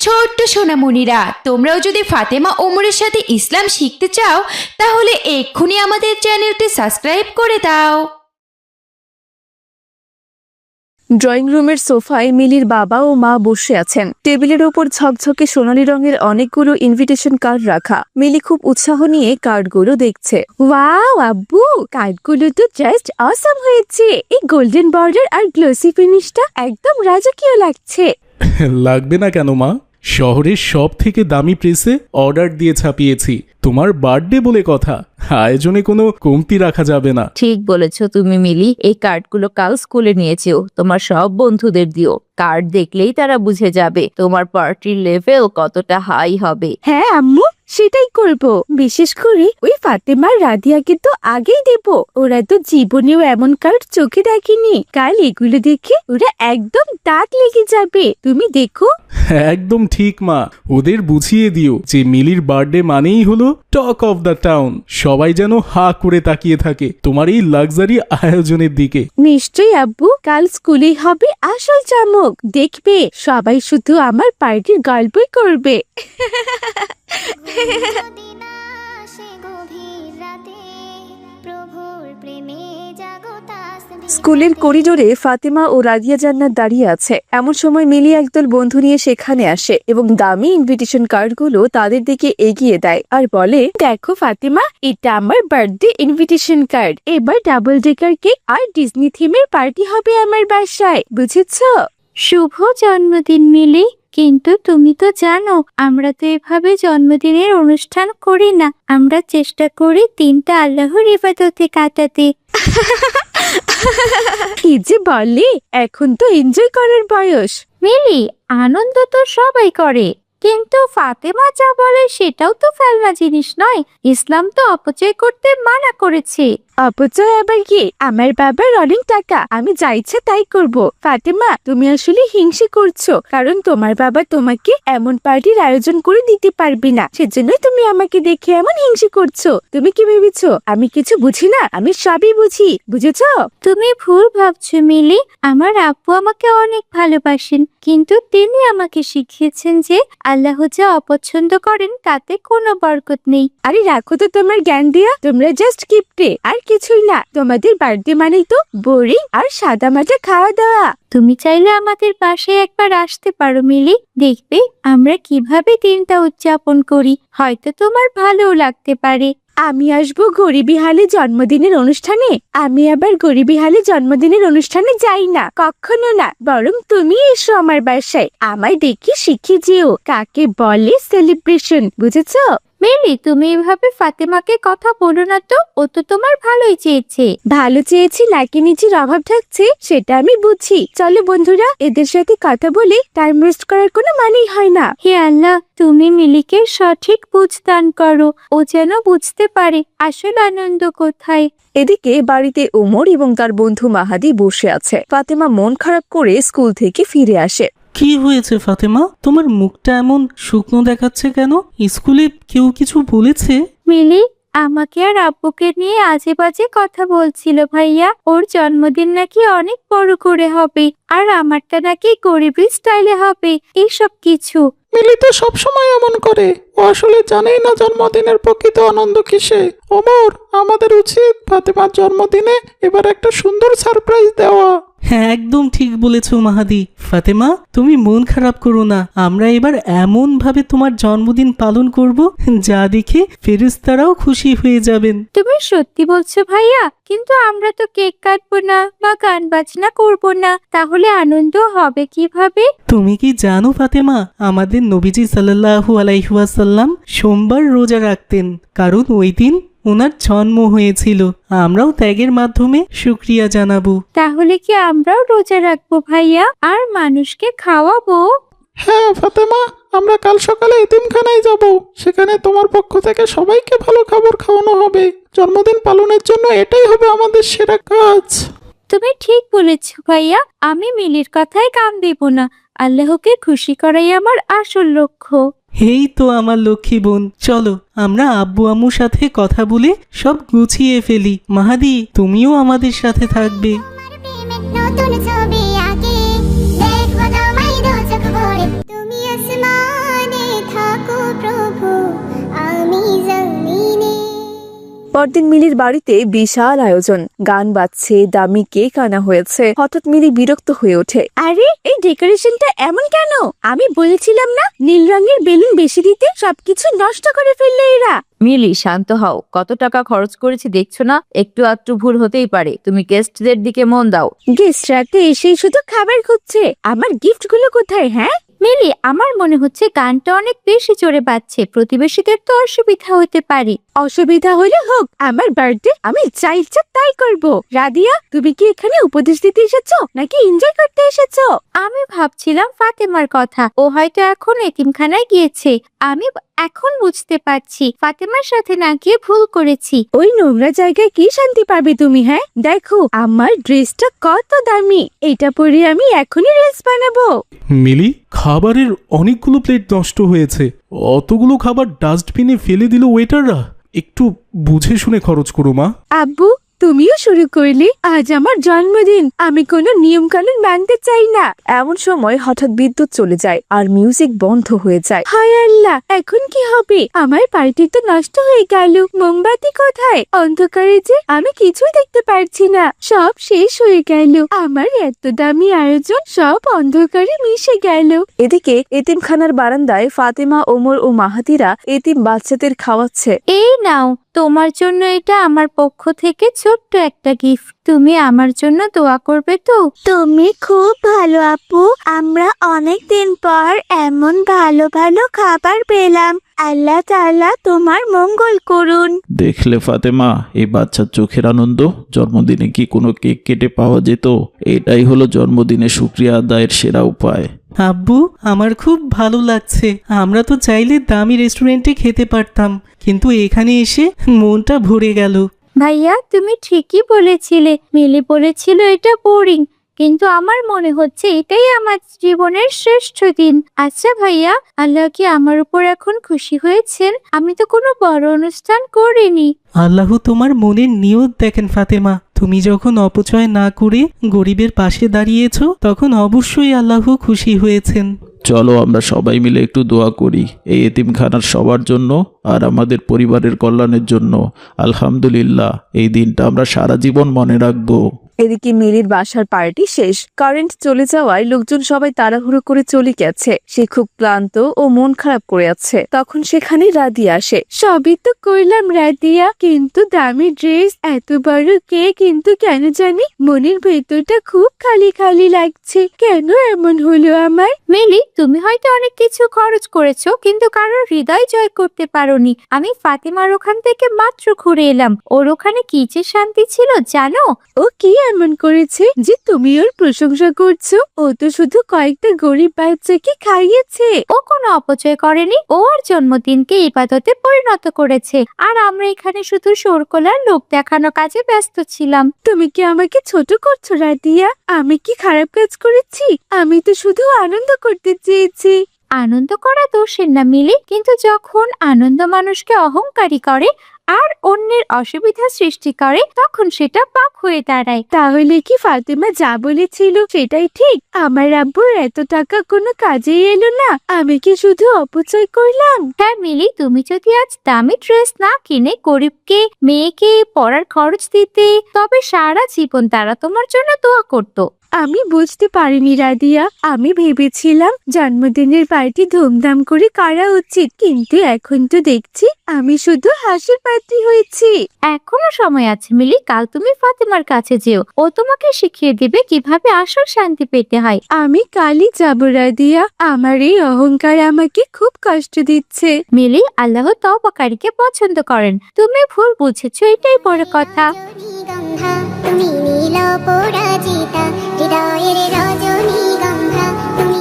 ছোট্ট সোনামণিরা, তোমরাও যদি ফাতেমা ওমরের সাথে ইসলাম শিখতে চাও তাহলে এক্ষুনি আমাদের চ্যানেলটি সাবস্ক্রাইব করে দাও। ড্রয়িং রুমের সোফায় মিলির বাবা ও মা বসে আছেন। টেবিলের ওপর ঝকঝকে সোনালী রঙের অনেকগুলো ইনভিটেশন কার্ড রাখা। মিলি খুব উৎসাহ নিয়ে কার্ডগুলো দেখছে। ওয়াও আব্বু, কার্ডগুলো তো জাস্ট অসাম হয়েছে। এই গোল্ডেন বর্ডার আর গ্লোসি ফিনিশটা একদম রাজকীয় লাগছে। লাগবে না কেন মা, শহরের সব থেকে দামি প্রেসে অর্ডার দিয়ে ছাপিয়েছি। তোমার বার্থডে বলে কথা, আয়োজনে কোনো কমতি রাখা যাবে না। ঠিক বলেছো তুমি মিলি। এই কার্ডগুলো কাল স্কুলে নিয়েছো, তোমার সব বন্ধুদের দিও। কার্ড দেখলেই তারা বুঝে যাবে তোমার পার্টির লেভেল কতটা হাই হবে। হ্যাঁ আম্মু, সেটাই করব। বিশেষ করে ওই ফাতেমা রাদিয়াকে তো আগেই দেব। ওরা তো জীবনেও এমন কার্ড চোখে দেখেনি। কাল এগুলো দেখে ওরা একদম দাঁত লেগে যাবে, তুমি দেখো। একদম ঠিক মা, ওদের বুঝিয়ে দিও যে মিলির বার্থডে মানেই হলো টক অফ দ্য টাউন। সবাই যেন হা করে তাকিয়ে থাকে তোমার এই লাক্সারি আয়োজনের দিকে। নিশ্চয়ই আব্বু, কাল স্কুলেই হবে আসল চমক। দেখবে সবাই শুধু আমার পার্টির গল্পই করবে। স্কুলের করিডোরে ফাতেমা ও রাদিয়া জান্নাত দাঁড়িয়ে আছে। এমন সময় মিলি একদল বন্ধু নিয়ে সেখানে আসে এবং দামি ইনভিটেশন কার্ডগুলো তাদের দিকে এগিয়ে দেয় আর বলে, দেখো ফাতেমা, এটা আমার বার্থডে ইনভিটেশন কার্ড। এবার ডাবল ডেকার কেক আর ডিজনি থিমের পার্টি হবে আমার বাসায়, বুঝেছো? শুভ জন্মদিন মিলি। কিন্তু তুমি তো জানো আমরা তো এভাবে জন্মদিনের অনুষ্ঠান করি না। আমরা চেষ্টা করি দিনটা আল্লাহর ইবাদতে কাটাতে। কি যে বলে, এখন তো এনজয় করার বয়স। মিলি, আনন্দ তো সবাই করে, কিন্তু ফাতেমা যা বলে সেটাও তো ফেলনা জিনিস নয়। ইসলাম তো অপচয় করতে মানা করেছে। অপচয় আবার কি? আমার বাবার অনেক টাকা, আমি যা ইচ্ছে তাই করব। ফাতেমা, তুমি আসলে হিংসে করছো, কারণ তোমার বাবা তোমাকে এমন পার্টির আয়োজন করে দিতে পারবে না। সেজন্যই তুমি আমাকে দেখে এমন হিংসে করছো। তুমি কি ভেবেছো আমি কিছু বুঝি না? আমি সবই বুঝি, বুঝেছো? তুমি ভুল ভাবছো মিলি। আমার আব্বু আমাকে অনেক ভালোবাসেন, কিন্তু তিনি আমাকে শিখিয়েছেন যে আল্লাহ যা অপছন্দ করেন তাতে কোনো বরকত নেই। আরে রাখো তো তোমার জ্ঞান দিয়া, তোমরা জাস্ট কিপটে আর কিছুই না। তোমাদের বার্থডে মানেই তো বোরিং আর সাদা মাটা খাওয়া দাওয়া। তুমি চাইলে আমাদের বাসায় একবার আসতে পারো মিলি, দেখবে আমরা কিভাবে দিনটা উদযাপন করি। হয়তো তোমার ভালোও লাগতে পারে। আমি আসবো গরিবি হালে জন্মদিনের অনুষ্ঠানে? আমি আবার গরিবি হালে জন্মদিনের অনুষ্ঠানে যাই না, কখনো না। বরং তুমি এসো আমার বাসায়, আমায় দেখি শিখে যেও কাকে বলে সেলিব্রেশন, বুঝেছো? মিলি, তুমি এভাবে ফাতেমাকে কথা বলো না তো। ও তো তোমার ভালোই চেয়েছে। ভালো চেয়েছি নাকি নিজের অভাব থাকছে সেটা আমি বুঝি। চলো বন্ধুরা, এদের সাথে কথা বলে টাইম ওয়েস্ট করার কোনো মানেই হয় না। হে আল্লাহ, তুমি মিলিকে সঠিক বুঝ দান করো, ও যেন বুঝতে পারে আসল আনন্দ কোথায়। এদিকে বাড়িতে ওমর এবং তার বন্ধু মাহাদি বসে আছে। ফাতেমা মন খারাপ করে স্কুল থেকে ফিরে আসে। কি হয়েছে ফাতেমা, তোমার মুখটা এমন শুকনো দেখাচ্ছে কেন? স্কুলে কেউ কিছু বলেছে? মিলি আমাকে আর আব্বুকে নিয়ে আজে বাজে কথা বলছিল ভাইয়া। ওর জন্মদিন নাকি অনেক বড় করে হবে, আর আমারটা নাকি গরিবি স্টাইলে হবে, এইসব কিছু। মিলি তো সবসময় এমন করে, ও আসলে জানেই না জন্মদিনের প্রকৃত আনন্দ কিসে। ওমর, আমাদের উচিত ফাতেমার জন্মদিনে এবার একটা সুন্দর সারপ্রাইজ দেওয়া। হ্যাঁ, একদম ঠিক বলেছো মাহাদি। ফাতেমা, তুমি মন খারাপ করো না। আমরা এবার এমন ভাবে তোমার জন্মদিন পালন করব যা দেখে ফেরেশতারাও খুশি হয়ে যাবেন। তুমি সত্যি বলছো ভাইয়া? কিন্তু আমরা তো কেক কাটবো না বা গান বাজনা করবো না, তাহলে আনন্দ হবে কিভাবে? তুমি কি জানো ফাতেমা, আমাদের নবীজি সাল্লাল্লাহু আলাইহি ওয়াসাল্লাম সোমবার রোজা রাখতেন, কারণ ওই দিন ওনার জন্ম হয়েছিল। আমরাও ত্যাগের মাধ্যমে শুকরিয়া জানাবো। তাহলে কি আমরাও রোজা রাখবো ভাইয়া, আর মানুষকে খাওয়াবো? হ্যাঁ ফাতেমা, আমরা কাল সকালে এতিমখানায় যাব। সেখানে তোমার পক্ষ থেকে সবাইকে ভালো খাবার খাওয়ানো হবে। জন্মদিন পালনের জন্য এটাই হবে আমাদের সেরা কাজ। তুমি ঠিক বলেছ ভাইয়া, আমি মিলির কথায় কান দেব না। আল্লাহকে খুশি করাই আমার আসল লক্ষ্য। এই তো আমার লক্ষ্মী বোন, চলো আমরা আব্বু আম্মুর সাথে কথা বলে সব গুছিয়ে ফেলি। মাহাদি, তুমিও আমাদের সাথে থাকবে। নতুন ছবি আঁকে, দেখো তোমায় দু চোখ ভরে। তুমি আসমান পরদিন মিলির বাড়িতে বিশাল আয়োজন, গান বাজছে, দামি কেক আনা হয়েছে। হঠাৎ মিলি বিরক্ত হয়ে ওঠে। আরে এই ডেকোরেশনটা এমন কেন? আমি বলেছিলাম না নীল রঙের বেলুন বেশি দিতে, সবকিছু নষ্ট করে ফেললে এরা। মিলি শান্ত হও, কত টাকা খরচ করেছি দেখছো না? একটু আধটু ভুল হতেই পারে, তুমি গেস্টদের দিকে মন দাও। গেস্টরা তো এসেই শুধু খাবার খুঁজছে, আমার গিফট গুলো কোথায়? হ্যাঁ মিলি, আমার মনে হচ্ছে গানটা অনেক বেশি জোরে বাজছে, প্রতিবেশীদের তো অসুবিধা হতে পারে। অসুবিধা হলে হোক, আমার বার্থডে, আমি যা ইচ্ছা তাই করব। রাদিয়া, তুমি কি এখানে উপদেশ দিতে এসেছো নাকি এনজয় করতে এসেছো? আমি ভাবছিলাম ফাতেমার কথা, ও হয়তো এখন এতিমখানায় গিয়েছে। আমি এখন বুঝতে পারছি ফাতেমার সাথে না গিয়ে ভুল করেছি। ওই নোংরা জায়গায় কি শান্তি পাবে তুমি? হ্যাঁ দেখো আমার ড্রেসটা কত দামি, এটা পরে আমি এখনই রিলস বানাবো। মিলি, খাবারের অনেকগুলো প্লেট নষ্ট হয়েছে, অতগুলো খাবার ডাস্টবিনে ফেলে দিল ওয়েটাররা। একটু বুঝে শুনে খরচ করো মা। আব্বু, তুমিও শুরু করলে? আজ আমার জন্মদিন, আমি কোনো নিয়ম কানুন মানতে চাই না। এমন সময় হঠাৎ বিদ্যুৎ চলে যায় আর মিউজিক বন্ধ হয়ে যায়। হায় আল্লাহ, এখন কি হবে? আমার পার্টি তো নষ্ট হয়ে গেল। মোমবাতি কোথায়? অন্ধকারে যে আমি কিছুই দেখতে পারছি না, সব শেষ হয়ে গেল। আমার এত দামি আয়োজন সব অন্ধকারে মিশে গেল। এদিকে এতিমখানার বারান্দায় ফাতেমা, ওমর ও মাহাতিরা এতিম বাচ্চাদের খাওয়াচ্ছে। এই নাও, তোমার জন্য এটা আমার পক্ষ থেকে ছোট্ট একটা গিফট। তুমি আমার জন্য দোয়া করবে তো? তুমি খুব ভালো আপু, আমরা অনেক দিন পর এমন ভালো ভালো খাবার পেলাম। আল্লাহ তাআলা তোমার মঙ্গল করুন। দেখলে ফাতেমা, এই বাচ্চার চোখের আনন্দ। জন্মদিনে কি কোনো কেক কেটে পাওয়া যেত? এটাই হলো জন্মদিনে শুকরিয়া আদায়ের সেরা উপায়। আব্বু, আমার খুব ভালো লাগছে। আমরা তো চাইলে দামি রেস্টুরেন্টে খেতে পারতাম, কিন্তু এখানে এসে মনটা ভরে গেল। ভাইয়া, তুমি ঠিকই বলেছিলে। মিলি বলেছিল এটা বোরিং, কিন্তু আমার মনে হচ্ছে এটাই আমার জীবনের শ্রেষ্ঠ দিন। আচ্ছা ভাইয়া, আল্লাহ কি আমার উপর এখন খুশি হয়েছেন? আমি তো কোনো বড় অনুষ্ঠান করিনি। আল্লাহ তোমার মনের নিয়ত দেখেন ফাতেমা। তুমি যখন অপচয় না করে গরিবের পাশে দাঁড়িয়েছ, তখন অবশ্যই আল্লাহ খুশি হয়েছেন। চলো আমরা সবাই মিলে একটু দোয়া করি এই এতিমখানার সবার জন্য আর আমাদের পরিবারের কল্যাণের জন্য। আলহামদুলিল্লাহ, এই দিনটা আমরা সারা জীবন মনে রাখবো। এদিকে মিলির বাসার পার্টি শেষ। কারেন্ট চলে যাওয়ায় লোকজন সবাই তাড়াহুড়ো করে চলে গেছে। সে খুব ক্লান্ত ও মন খারাপ করে আছে। তখন সেখানে রাদিয়া আসে। সবই তো করলাম রাদিয়া, কিন্তু দামি ড্রেস, এত বড় কেক, কিন্তু কেন জানি মনের ভেতরটা খুব খালি খালি লাগছে। কেন এমন হলো আমার? মিলি, তুমি হয়তো অনেক কিছু খরচ করেছো, কিন্তু কারোর হৃদয় জয় করতে পারোনি। আমি ফাতেমার ওখান থেকে মাত্র ঘুরে এলাম। ওর ওখানে কি যে শান্তি ছিল জানো? ও কি এমন করেছে যে তুমি ওর প্রশংসা করছো? ও তো শুধু কয়েকটা গরিব বাচ্চাকে খাইয়েছে। ও কোনো অপচয় করেনি, ও ওর জন্মদিনকে ইবাদতে পরিণত করেছে। আর আমরা এখানে শুধু শোরকোলার লোক দেখানো কাজে ব্যস্ত ছিলাম। তুমি কি আমাকে ছোট করছো রাদিয়া? আমি কি খারাপ কাজ করেছি? আমি তো শুধু আনন্দ করতে চেয়েছি। আনন্দ করা দোষের না মিলি, কিন্তু যখন আনন্দ মানুষকে অহংকারী করে আর অন্যের অসুবিধা সৃষ্টি করে, তখন সেটা পাপ হয়ে দাঁড়ায়। তাহলে কি ফাতেমা যা বলেছিল সেটাই ঠিক? আমার আব্বুর এত টাকা কোনো কাজেই এলো না, আমি কি শুধু অপচয় করলাম? হ্যাঁ মিলি, তুমি যদি আজ দামি ড্রেস না কিনে গরিবকে, মেয়েকে পড়ার খরচ দিতে, তবে সারা জীবন তারা তোমার জন্য দোয়া করতো। আমি বুঝতে পারিনি রাদিয়া। আমি ভেবেছিলাম জন্মদিনের পার্টি ধুমধাম করে করা উচিত, কিন্তু এখন তো দেখছি আমি শুধু হাসির পাত্রী হয়েছি। এখনো সময় আছে মিলি, কাল তুমি ফাতেমার কাছে যেও। ও তোমাকে শিখিয়ে দিবে কিভাবে আসল শান্তি পেতে হয়। আমি কালই যাব রাদিয়া। আমার এই অহংকার আমাকে খুব কষ্ট দিচ্ছে। মিলি, আল্লাহ তওবাকারীকে পছন্দ করেন। তুমি ভুল বুঝেছো, এটাই বড় কথা। তুমি নীল পরাজিতা, হৃদয়ের রজনীগন্ধা, তুমি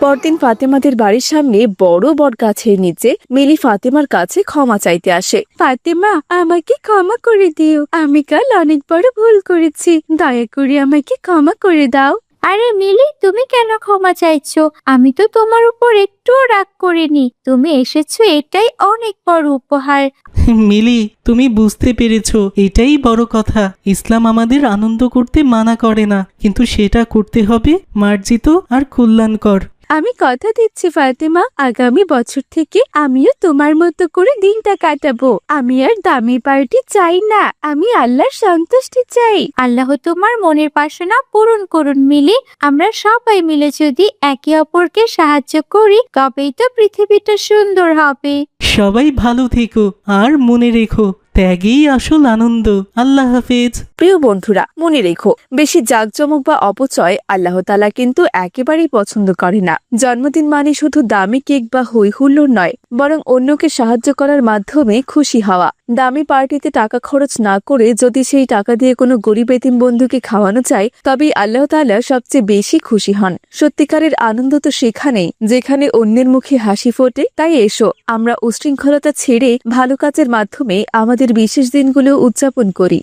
পরদিন ফাতেমাদের বাড়ির সামনে বড় বট গাছের নিচে মিলি ফাতেমার কাছে ক্ষমা চাইতে আসে। ফাতেমা, আমাকে ক্ষমা করে দিও। আমি কাল অনেক বড় ভুল করেছি, দয়া করে আমাকে ক্ষমা করে দাও। আরে মিলি, তুমি কেন ক্ষমা চাইছো? আমি তো তোমার উপর একটুও রাগ করিনি। তুমি এসেছো, এটাই অনেক বড় উপহার। মিলি, তুমি বুঝতে পেরেছো, এটাই বড় কথা। ইসলাম আমাদের আনন্দ করতে মানা করে না, কিন্তু সেটা করতে হবে মার্জিত আর কল্যাণকর। আমি কথা দিচ্ছি ফাতেমা, আগামী বছর থেকে আমিও তোমার মতো করে দিনটা কাটাবো। আমি আর দামি পার্টি চাই না, আমি আল্লাহর সন্তুষ্টি চাই। আল্লাহ তোমার মনের বাসনা পূরণ করুন মিলি। আমরা সবাই মিলে যদি একে অপরকে সাহায্য করি তবেই তো পৃথিবীটা সুন্দর হবে। সবাই ভালো থেকো আর মনে রেখো ত্যাগেই আসল আনন্দ। আল্লাহ হাফেজ। প্রিয় বন্ধুরা, মনে রেখো বেশি জাঁকজমক বা অপচয় আল্লাহ তাআলা কিন্তু একেবারেই পছন্দ করে না। জন্মদিন মানে শুধু দামি কেক বা হই হুল্লোড় নয়, বরং অন্যকে সাহায্য করার মাধ্যমে খুশি হওয়া। দামি পার্টিতে টাকা খরচ না করে যদি সেই টাকা দিয়ে কোনো গরিব এতিম বন্ধুকে খাওয়ানো যায়, তবেই আল্লাহ তাআলা সবচেয়ে বেশি খুশি হন। সত্যিকারের আনন্দ তো সেখানেই যেখানে অন্যের মুখে হাসি ফোটে। তাই এসো আমরা উশৃঙ্খলতা ছেড়ে ভালো কাজের মাধ্যমে আমাদের বিশেষ দিনগুলো উদযাপন করি।